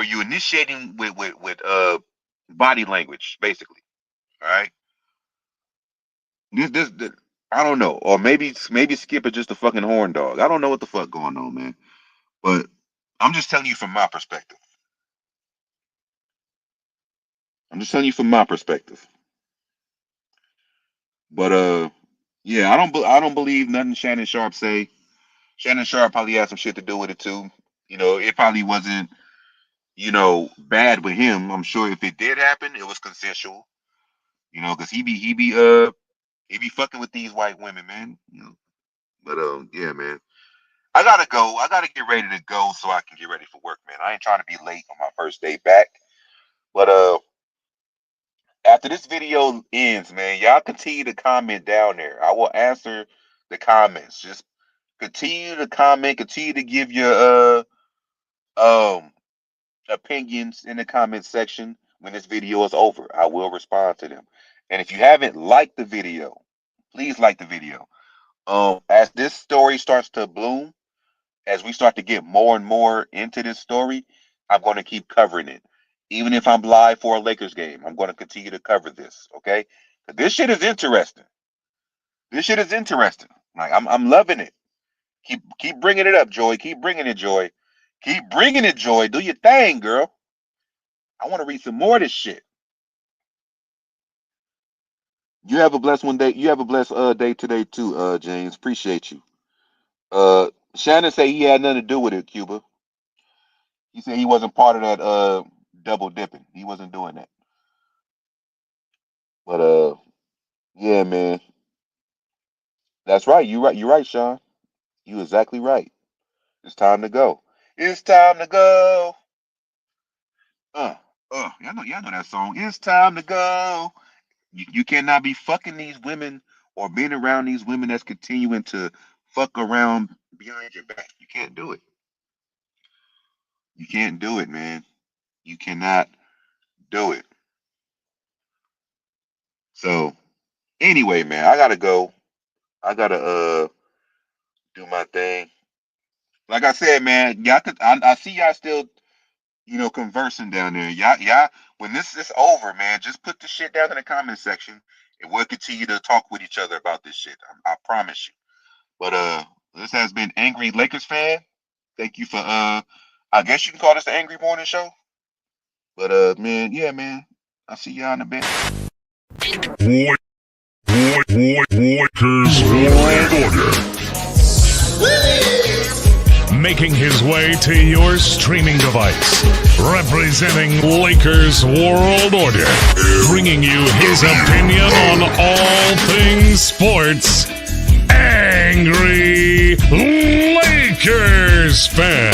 C: you initiating with body language, basically. All right. This I don't know, or maybe Skip is just a fucking horn dog. I don't know what the fuck going on, man. But I'm just telling you from my perspective. I'm just telling you from my perspective. But yeah, I don't believe nothing Shannon Sharp say. Shannon Sharp probably had some shit to do with it too. It probably wasn't bad with him. I'm sure if it did happen, it was consensual. Because he be fucking with these white women, man. But yeah, man. I gotta go. I gotta get ready to go so I can get ready for work, man. I ain't trying to be late on my first day back. But after this video ends, man, y'all continue to comment down there. I will answer the comments. Just continue to comment, continue to give your opinions in the comment section when this video is over. I will respond to them. And if you haven't liked the video, please like the video. As this story starts to bloom, as we start to get more and more into this story, I'm going to keep covering it. Even if I'm live for a Lakers game, I'm going to continue to cover this. Okay, this shit is interesting. This shit is interesting. Like I'm loving it. Keep bringing it up, Joy. Keep bringing it, Joy. Keep bringing it, Joy. Do your thing, girl. I want to read some more of this shit. You have a blessed one day. You have a blessed day today too, James. Appreciate you. Shannon said he had nothing to do with it, Cuba. He said he wasn't part of that double dipping. He wasn't doing that. But yeah, man. That's right. You're right, Sean. You exactly right. It's time to go. It's time to go. Y'all know that song. It's time to go. You cannot be fucking these women or being around these women that's continuing to fuck around behind your back. You can't do it. You can't do it, man. You cannot do it. So anyway, man, I gotta go. I gotta do my thing. Like I said, man, I see y'all still, conversing down there. Y'all, when this is over, man, just put the shit down in the comment section and we'll continue to talk with each other about this shit. I promise you. But this has been Angry Lakers Fan. Thank you for I guess you can call this the Angry Morning Show. But man, yeah, man. I'll see y'all in a bit.
A: Lakers World Order. Making his way to your streaming device. Representing Lakers World Order. Bringing you his opinion on all things sports. Angry Lakers Fan.